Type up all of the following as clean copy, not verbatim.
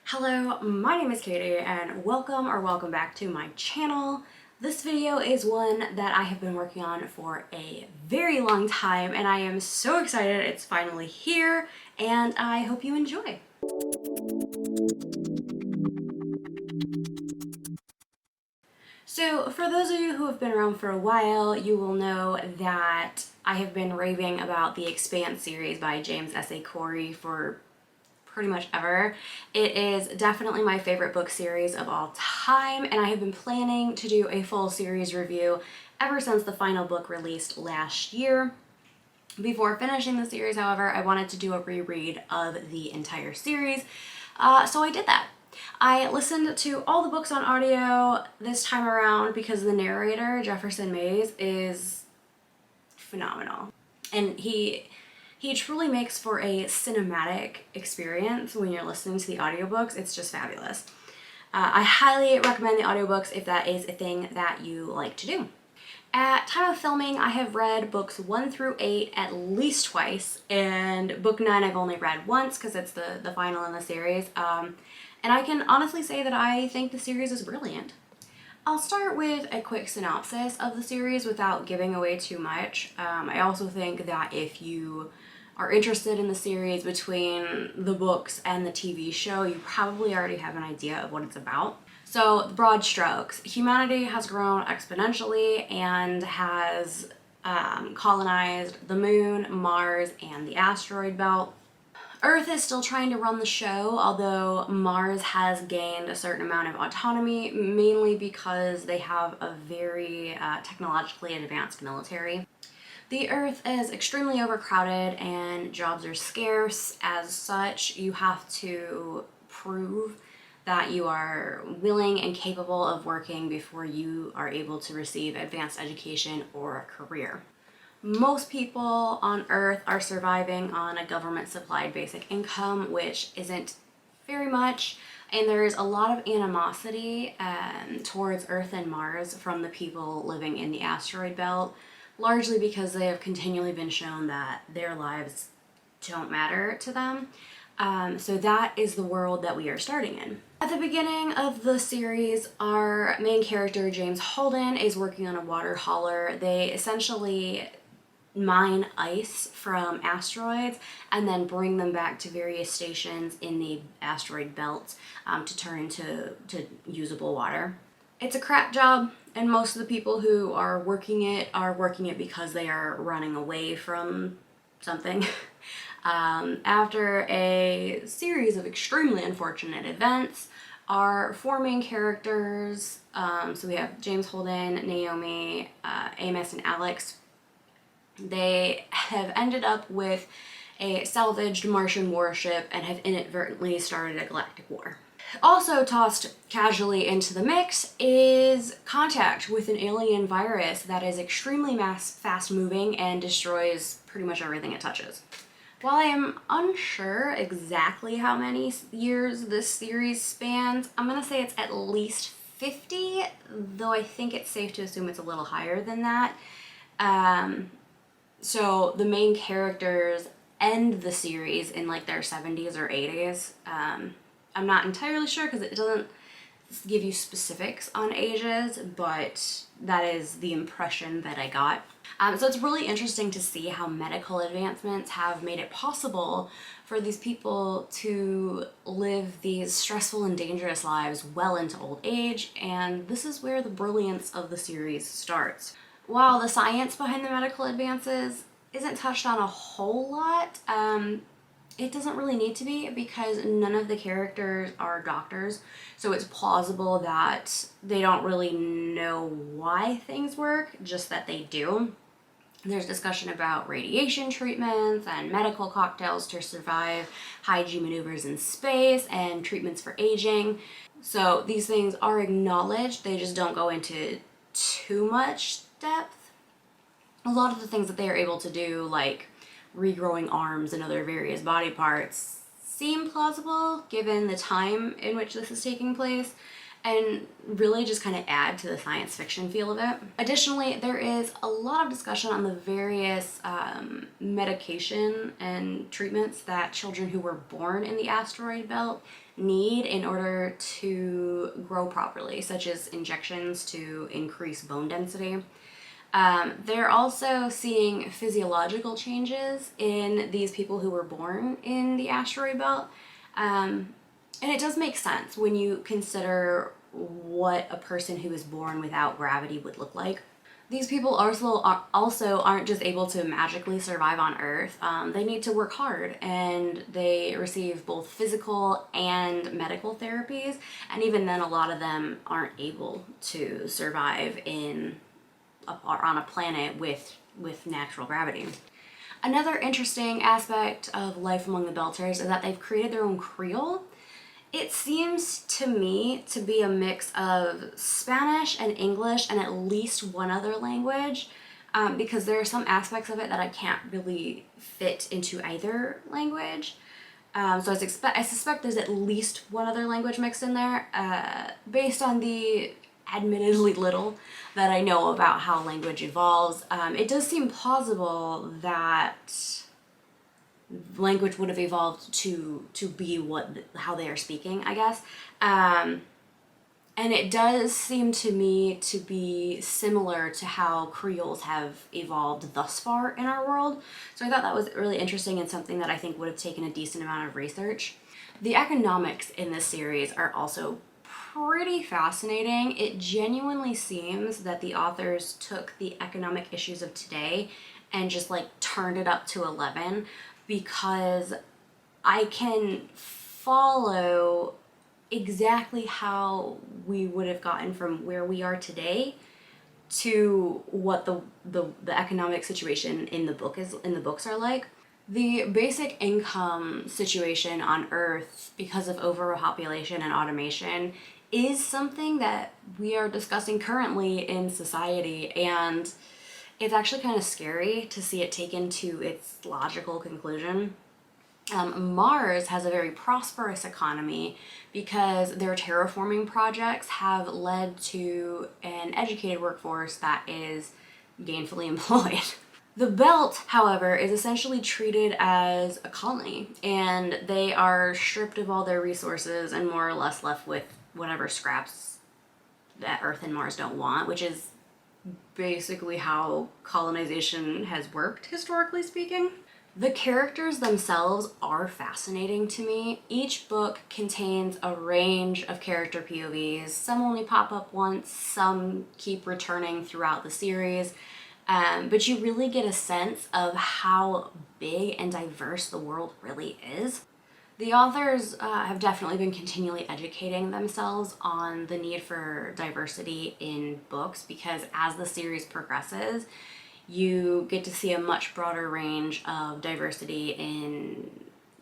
Hello, my name is Katie and welcome back to my channel. This video is one that I have been working on for a very long time and I am so excited it's finally here and I hope you enjoy. So for those of you who have been around for a while, you will know that I have been raving about the Expanse series by James S.A for pretty much ever. It is definitely my favorite book series of all time, and I have been planning to do a full series review ever since the final book released last year. Before finishing the series, however, I wanted to do a reread of the entire series, so I did that. I listened to all the books on audio this time around because the narrator, Jefferson Mays, is phenomenal. And he truly makes for a cinematic experience when you're listening to the audiobooks. It's just fabulous. I highly recommend the audiobooks if that is a thing that you like to do. At time of filming, I have read books 1 through 8 at least twice, and book 9 I've only read once because it's the final in the series. And I can honestly say that I think the series is brilliant. I'll start with a quick synopsis of the series without giving away too much. I also think that if you are interested in the series between the books and the TV show, you probably already have an idea of what it's about. So, the broad strokes. Humanity has grown exponentially and has colonized the moon, Mars, and the asteroid belt. Earth is still trying to run the show, although Mars has gained a certain amount of autonomy, mainly because they have a very technologically advanced military. The Earth is extremely overcrowded and jobs are scarce. As such, you have to prove that you are willing and capable of working before you are able to receive advanced education or a career. Most people on Earth are surviving on a government-supplied basic income, which isn't very much, and there's a lot of animosity towards Earth and Mars from the people living in the asteroid belt, largely because they have continually been shown that their lives don't matter to them. So that is the world that we are starting in. At the beginning of the series, our main character, James Holden, is working on a water hauler. They essentially mine ice from asteroids and then bring them back to various stations in the asteroid belt to turn into usable water. It's a crap job, and most of the people who are working it because they are running away from something. After a series of extremely unfortunate events, our four main characters, so we have James Holden, Naomi, Amos, and Alex. They have ended up with a salvaged Martian warship and have inadvertently started a galactic war. Also tossed casually into the mix is contact with an alien virus that is extremely fast-moving and destroys pretty much everything it touches. While I am unsure exactly how many years this series spans, I'm gonna say it's at least 50, though I think it's safe to assume it's a little higher than that. So the main characters end the series in like their 70s or 80s. I'm not entirely sure because it doesn't give you specifics on ages, but that is the impression that I got. So it's really interesting to see how medical advancements have made it possible for these people to live these stressful and dangerous lives well into old age, and this is where the brilliance of the series starts. While the science behind the medical advances isn't touched on a whole lot, it doesn't really need to be because none of the characters are doctors, so it's plausible that they don't really know why things work, just that they do. There's discussion about radiation treatments and medical cocktails to survive high G maneuvers in space and treatments for aging. So these things are acknowledged, they just don't go into too much depth. A lot of the things that they are able to do, like regrowing arms and other various body parts, seem plausible given the time in which this is taking place, and really just kind of add to the science fiction feel of it. Additionally, there is a lot of discussion on the various medication and treatments that children who were born in the asteroid belt need in order to grow properly, such as injections to increase bone density. They're also seeing physiological changes in these people who were born in the asteroid belt. And it does make sense when you consider what a person who is born without gravity would look like. These people also aren't just able to magically survive on Earth. They need to work hard, and they receive both physical and medical therapies. And even then, a lot of them aren't able to survive on a planet with natural gravity. Another interesting aspect of life among the Belters is that they've created their own Creole. It seems to me to be a mix of Spanish and English and at least one other language, because there are some aspects of it that I can't really fit into either language. So I suspect there's at least one other language mixed in there, based on the admittedly little that I know about how language evolves. It does seem plausible that language would have evolved to be how they are speaking, I guess. And it does seem to me to be similar to how Creoles have evolved thus far in our world. So I thought that was really interesting and something that I think would have taken a decent amount of research. The economics in this series are also pretty fascinating. It genuinely seems that the authors took the economic issues of today and just like turned it up to 11, because I can follow exactly how we would have gotten from where we are today to what the economic situation in the books are like. The basic income situation on Earth, because of overpopulation and automation, is something that we are discussing currently in society, and it's actually kind of scary to see it taken to its logical conclusion. Mars has a very prosperous economy because their terraforming projects have led to an educated workforce that is gainfully employed. The belt, however, is essentially treated as a colony, and they are stripped of all their resources and more or less left with whatever scraps that Earth and Mars don't want, which is basically how colonization has worked, historically speaking. The characters themselves are fascinating to me. Each book contains a range of character POVs. Some only pop up once, some keep returning throughout the series. But you really get a sense of how big and diverse the world really is. The authors have definitely been continually educating themselves on the need for diversity in books, because as the series progresses, you get to see a much broader range of diversity in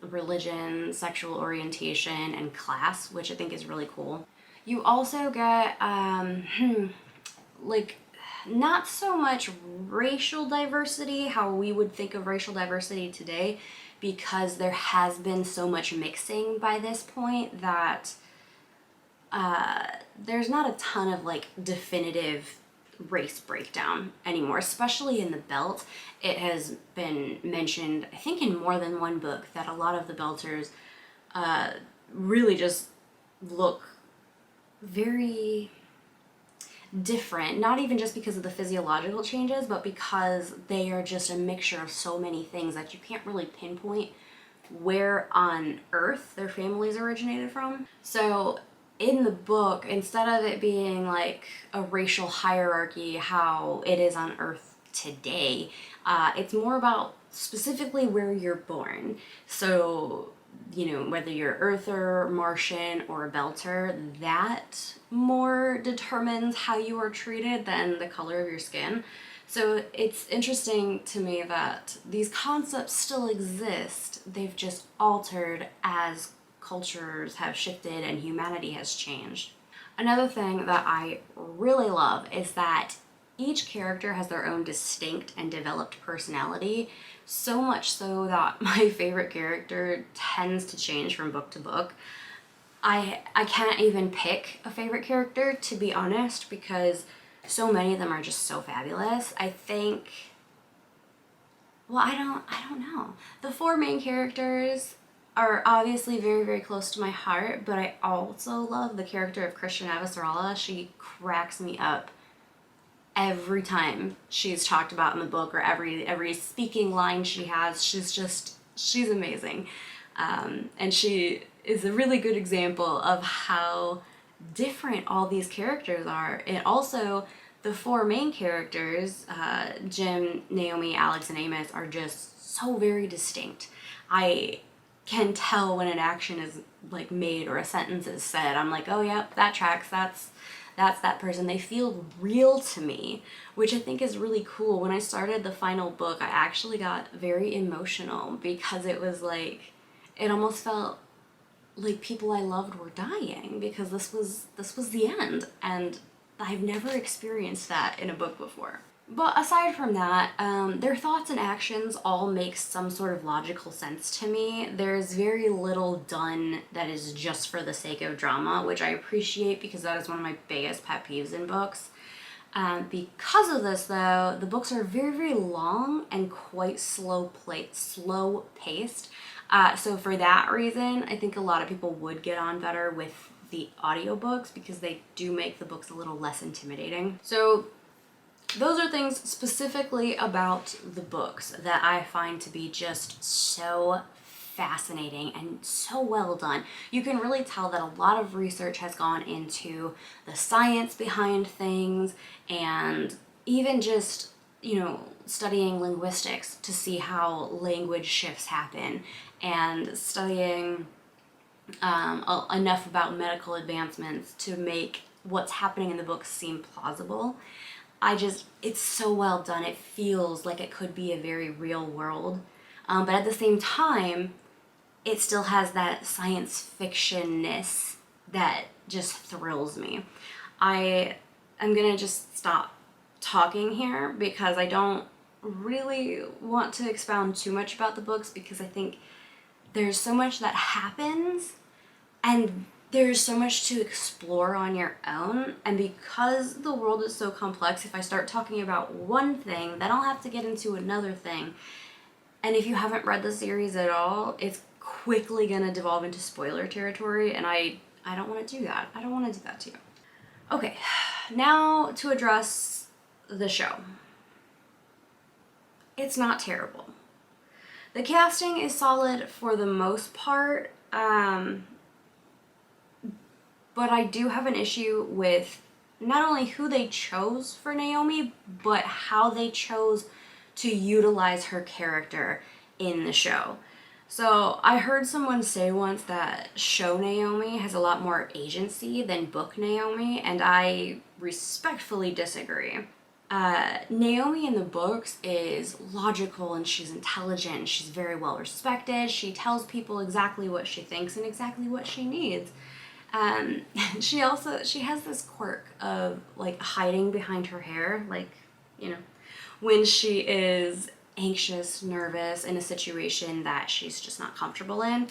religion, sexual orientation, and class, which I think is really cool. You also get, not so much racial diversity, how we would think of racial diversity today, because there has been so much mixing by this point that there's not a ton of definitive race breakdown anymore, especially in the belt. It has been mentioned, I think, in more than one book that a lot of the belters really just look very different, not even just because of the physiological changes, but because they are just a mixture of so many things that you can't really pinpoint where on Earth their families originated from. So in the book, instead of it being like a racial hierarchy how it is on Earth today, it's more about specifically where you're born. So, whether you're Earther, Martian, or a Belter, that more determines how you are treated than the color of your skin. So it's interesting to me that these concepts still exist. They've just altered as cultures have shifted and humanity has changed. Another thing that I really love is that each character has their own distinct and developed personality, so much so that my favorite character tends to change from book to book. I can't even pick a favorite character, to be honest, because so many of them are just so fabulous. I think, well, I don't know. The four main characters are obviously very, very close to my heart, but I also love the character of Christian Avasarala. She cracks me up every time she's talked about in the book, or every speaking line she has. She's amazing. And she is a really good example of how different all these characters are. And also, the four main characters, Jim, Naomi, Alex, and Amos, are just so very distinct. I can tell when an action is like made or a sentence is said. I'm like, oh yeah, that tracks. That's that person. They feel real to me, which I think is really cool. When I started the final book, I actually got very emotional because it was like, it almost felt like people I loved were dying, because this was the end, and I've never experienced that in a book before. But aside from that, their thoughts and actions all make some sort of logical sense to me. There's very little done that is just for the sake of drama, which I appreciate, because that is one of my biggest pet peeves in books. Because of this, though, the books are very, very long and quite slow paced. So for that reason, I think a lot of people would get on better with the audiobooks, because they do make the books a little less intimidating. So those are things specifically about the books that I find to be just so fascinating and so well done. You can really tell that a lot of research has gone into the science behind things, and even just, studying linguistics to see how language shifts happen, and studying enough about medical advancements to make what's happening in the book seem plausible. It's so well done. It feels like it could be a very real world. But at the same time, it still has that science fiction-ness that just thrills me. I'm gonna just stop talking here, because I don't really want to expound too much about the books, because I think there's so much that happens, and there's so much to explore on your own. And because the world is so complex, if I start talking about one thing, then I'll have to get into another thing. And if you haven't read the series at all, it's quickly gonna devolve into spoiler territory, and I don't want to do that. I don't want to do that to you. Okay, now to address the show. It's not terrible. The casting is solid for the most part, but I do have an issue with not only who they chose for Naomi, but how they chose to utilize her character in the show. So I heard someone say once that show Naomi has a lot more agency than book Naomi, and I respectfully disagree. Naomi in the books is logical, and she's intelligent, and she's very well respected. She tells people exactly what she thinks and exactly what she needs. She has this quirk of like hiding behind her hair, like, when she is anxious, nervous in a situation that she's just not comfortable in.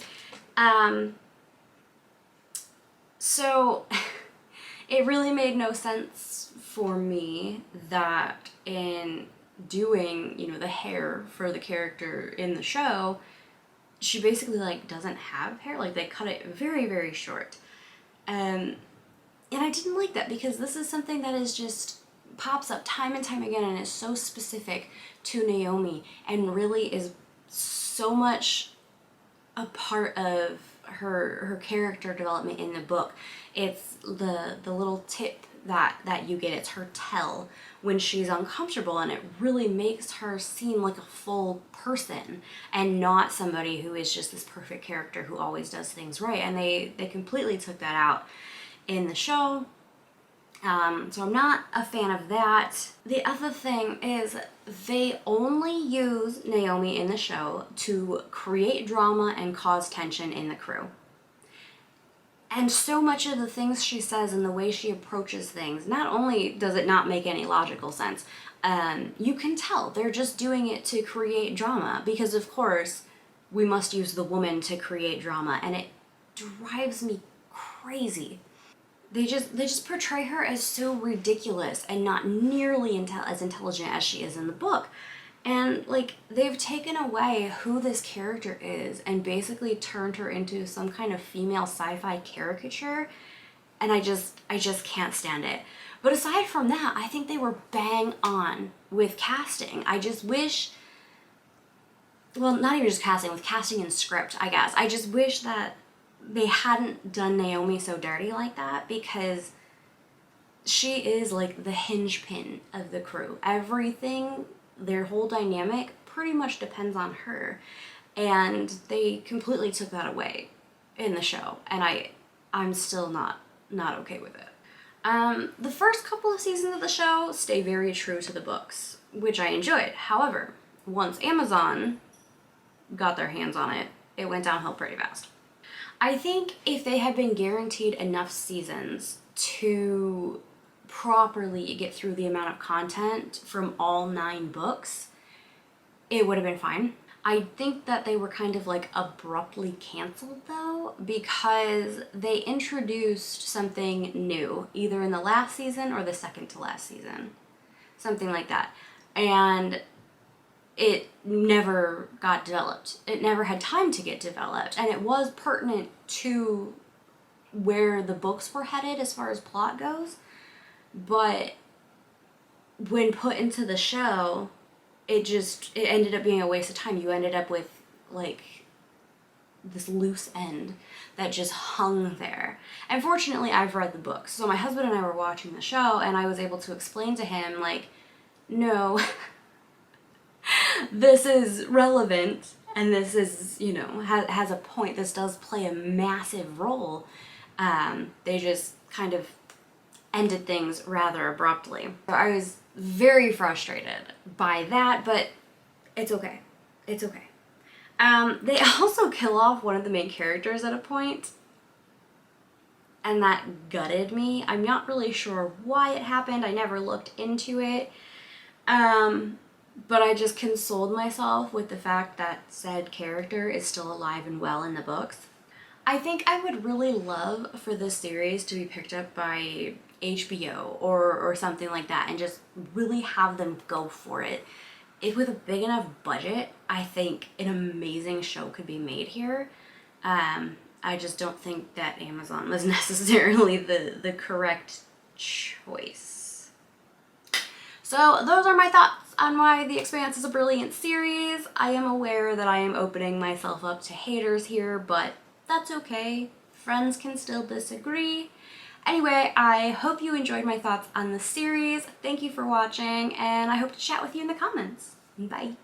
So it really made no sense for me that in doing, the hair for the character in the show, she basically like doesn't have hair. Like, they cut it very, very short. And I didn't like that, because this is something that is just pops up time and time again, and is so specific to Naomi, and really is so much a part of her character development in the book. It's the little tip that you get. It's her tell when she's uncomfortable, and it really makes her seem like a full person and not somebody who is just this perfect character who always does things right. And they completely took that out in the show. So I'm not a fan of that. The other thing is, they only use Naomi in the show to create drama and cause tension in the crew. And so much of the things she says and the way she approaches things, not only does it not make any logical sense, you can tell they're just doing it to create drama, because of course we must use the woman to create drama, and it drives me crazy. They just portray her as so ridiculous and not nearly as intelligent as she is in the book. And like, they've taken away who this character is and basically turned her into some kind of female sci-fi caricature, and I just can't stand it. But aside from that, I think they were bang on with casting. I just wish, well, not even just casting, with casting and script, I guess. I just wish that they hadn't done Naomi so dirty like that, because she is like the hinge pin of the crew. Everything, their whole dynamic pretty much depends on her. And they completely took that away in the show. And I'm still not okay with it. The first couple of seasons of the show stay very true to the books, which I enjoyed. However, once Amazon got their hands on it, it went downhill pretty fast. I think if they had been guaranteed enough seasons to properly get through the amount of content from all 9 books, it would have been fine. I think that they were kind of like abruptly canceled though, because they introduced something new, either in the last season or the second to last season. Something like that. And it never got developed. It never had time to get developed. And it was pertinent to where the books were headed as far as plot goes. But when put into the show, it ended up being a waste of time. You ended up with like this loose end that just hung there. And fortunately, I've read the books. So my husband and I were watching the show, and I was able to explain to him, like, no, this is relevant, and this is, you know, has a point. This does play a massive role. They just kind of ended things rather abruptly. So I was very frustrated by that, but it's okay. It's okay. They also kill off one of the main characters at a point, and that gutted me. I'm not really sure why it happened. I never looked into it. But I just consoled myself with the fact that said character is still alive and well in the books. I think I would really love for this series to be picked up by HBO or something like that, and just really have them go for it. If with a big enough budget, I think an amazing show could be made here. I just don't think that Amazon was necessarily the correct choice. So those are my thoughts on why The Expanse is a brilliant series. I am aware that I am opening myself up to haters here, but that's okay. Friends can still disagree. Anyway, I hope you enjoyed my thoughts on the series. Thank you for watching, and I hope to chat with you in the comments. Bye.